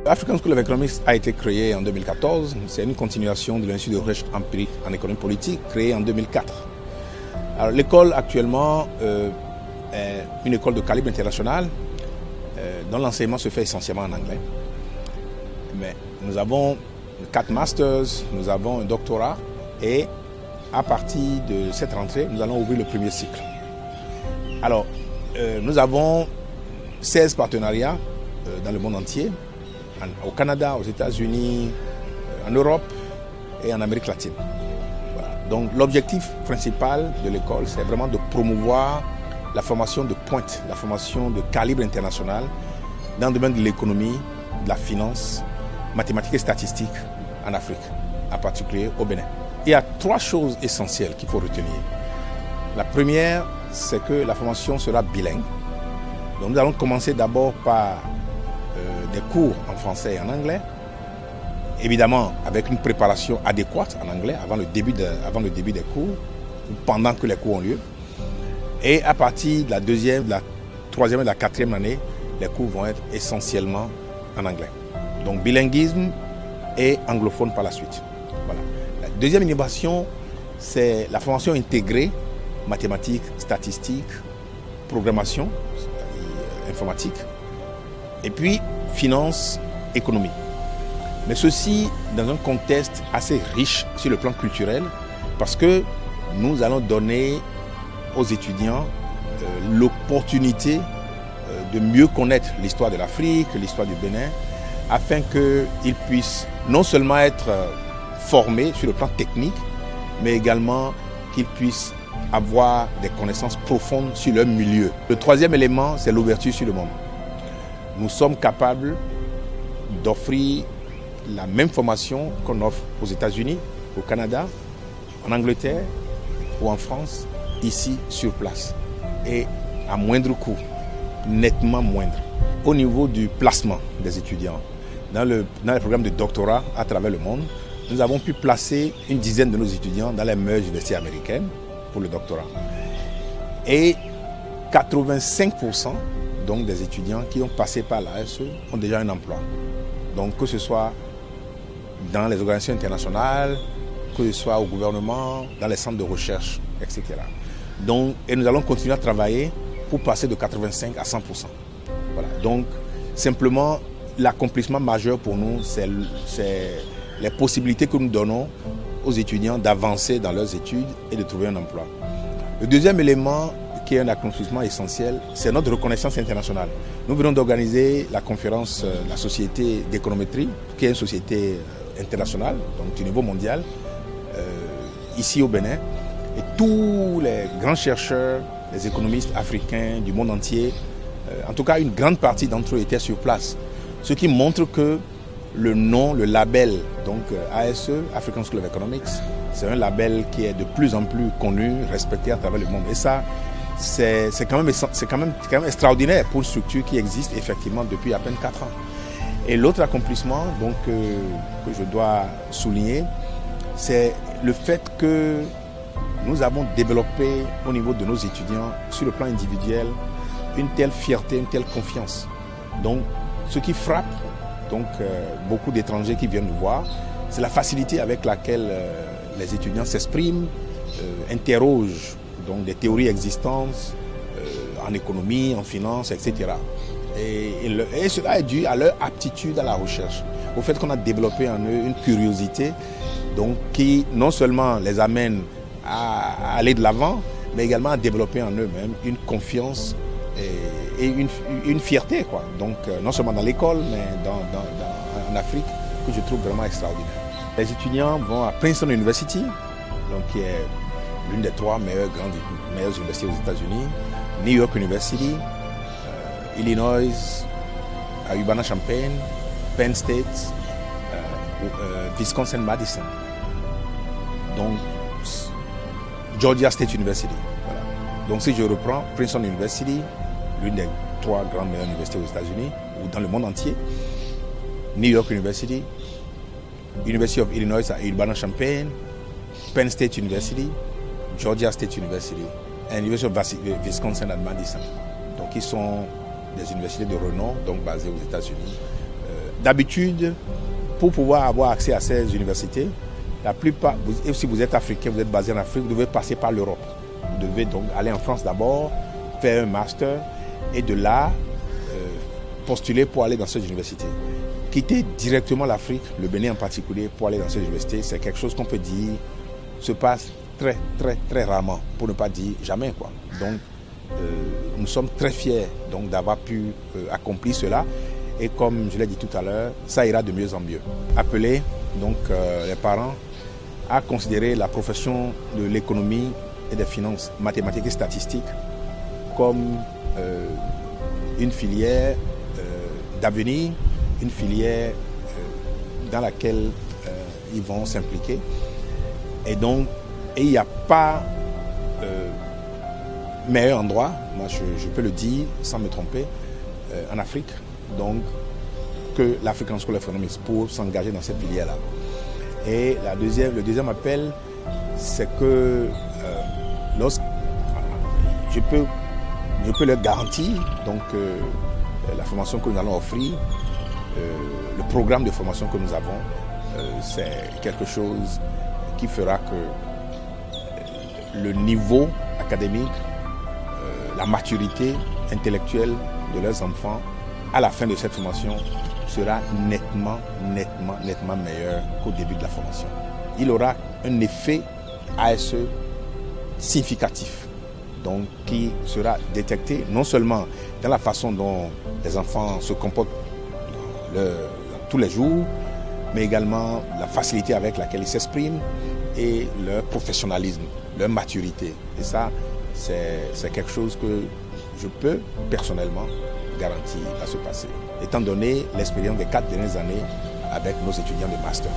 African School of Economics a été créé en 2014. C'est une continuation de l'Institut de recherche empirique en économie politique créé en 2004. Alors, l'école actuellement est une école de calibre international dont l'enseignement se fait essentiellement en anglais. Mais nous avons 4 masters, nous avons un doctorat et à partir de cette rentrée, nous allons ouvrir le premier cycle. Alors, nous avons 16 partenariats dans le monde entier, au Canada, aux États-Unis, en Europe et en Amérique latine. Voilà. Donc l'objectif principal de l'école, c'est vraiment de promouvoir la formation de pointe, la formation de calibre international dans le domaine de l'économie, de la finance, mathématiques et statistiques en Afrique, en particulier au Bénin. Il y a 3 choses essentielles qu'il faut retenir. La première, c'est que la formation sera bilingue. Donc nous allons commencer d'abord par des cours en français et en anglais, évidemment avec une préparation adéquate en anglais avant le début des cours, pendant que les cours ont lieu. Et à partir de la 2e, de la 3e et de la 4e année, les cours vont être essentiellement en anglais. Donc bilinguisme et anglophone par la suite. Voilà. La deuxième innovation, c'est la formation intégrée, mathématiques, statistiques, programmation, informatique, et puis finance, économie. Mais ceci dans un contexte assez riche sur le plan culturel, parce que nous allons donner aux étudiants l'opportunité de mieux connaître l'histoire de l'Afrique, l'histoire du Bénin, afin qu'ils puissent non seulement être formés sur le plan technique, mais également qu'ils puissent avoir des connaissances profondes sur leur milieu. Le 3e élément, c'est l'ouverture sur le monde. Nous sommes capables d'offrir la même formation qu'on offre aux États-Unis, au Canada, en Angleterre ou en France, ici sur place, et à moindre coût, nettement moindre. Au niveau du placement des étudiants, dans les programmes de doctorat à travers le monde, nous avons pu placer une dizaine de nos étudiants dans les meilleures universités américaines pour le doctorat. Et 85% donc des étudiants qui ont passé par l'ASE ont déjà un emploi. Donc que ce soit dans les organisations internationales, que ce soit au gouvernement, dans les centres de recherche, etc. Donc, et nous allons continuer à travailler pour passer de 85 à 100%. Voilà. Donc, simplement, l'accomplissement majeur pour nous, c'est les possibilités que nous donnons aux étudiants d'avancer dans leurs études et de trouver un emploi. Le deuxième élément, qui est un accomplissement essentiel, c'est notre reconnaissance internationale. Nous venons d'organiser la conférence de la Société d'économétrie, qui est une société internationale, donc du niveau mondial, ici au Bénin. Et tous les grands chercheurs, les économistes africains du monde entier, en tout cas une grande partie d'entre eux étaient sur place. Ce qui montre que le nom, le label, donc ASE, African School of Economics, c'est un label qui est de plus en plus connu, respecté à travers le monde. Et ça, c'est quand même extraordinaire pour une structure qui existe effectivement depuis à peine 4 ans. Et l'autre accomplissement donc, que je dois souligner, c'est le fait que nous avons développé au niveau de nos étudiants, sur le plan individuel, une telle fierté, une telle confiance. Donc, ce qui frappe donc, beaucoup d'étrangers qui viennent nous voir, c'est la facilité avec laquelle les étudiants s'expriment, interrogent donc, des théories existantes en économie, en finance, etc. Et cela est dû à leur aptitude à la recherche, au fait qu'on a développé en eux une curiosité donc, qui non seulement les amène à aller de l'avant, mais également à développer en eux-mêmes une confiance et une fierté, quoi. Donc non seulement dans l'école, mais en Afrique, que je trouve vraiment extraordinaire. Les étudiants vont à Princeton University, donc, qui est l'une des 3 meilleures universités aux États-Unis, New York University, Illinois, à Urbana-Champaign, Penn State, Wisconsin-Madison. Donc, Georgia State University. Voilà. Donc si je reprends Princeton University, l'une des 3 grandes meilleures universités aux États-Unis ou dans le monde entier, New York University, University of Illinois à Urbana-Champaign, Penn State University, Georgia State University et University of Wisconsin at Madison. Donc ils sont des universités de renom, donc basées aux États-Unis, D'habitude, pour pouvoir avoir accès à ces universités, la plupart, si vous êtes africain, vous êtes basé en Afrique, vous devez passer par l'Europe. Vous devez donc aller en France d'abord, faire un master et de là, postuler pour aller dans cette université. Quitter directement l'Afrique, le Bénin en particulier, pour aller dans cette université, c'est quelque chose qu'on peut dire se passe très, très, très rarement, pour ne pas dire jamais, quoi. Donc, nous sommes très fiers donc, d'avoir pu accomplir cela. Et comme je l'ai dit tout à l'heure, ça ira de mieux en mieux. Appeler donc, les parents à considérer la profession de l'économie et des finances mathématiques et statistiques comme une filière d'avenir, une filière dans laquelle ils vont s'impliquer. Et donc, il n'y a pas meilleur endroit, moi je peux le dire sans me tromper, en Afrique, donc, que l'African School of Economics pour s'engager dans cette filière-là. Et le deuxième appel, c'est que je peux leur garantir donc, la formation que nous allons offrir, le programme de formation que nous avons, c'est quelque chose qui fera que le niveau académique, la maturité intellectuelle de leurs enfants à la fin de cette formation sera nettement meilleur qu'au début de la formation. Il aura un effet ASE significatif, donc qui sera détecté non seulement dans la façon dont les enfants se comportent tous les jours, mais également la facilité avec laquelle ils s'expriment et leur professionnalisme, leur maturité. Et ça, c'est quelque chose que je peux personnellement garantir à se passer, étant donné l'expérience des 4 dernières années avec nos étudiants de master.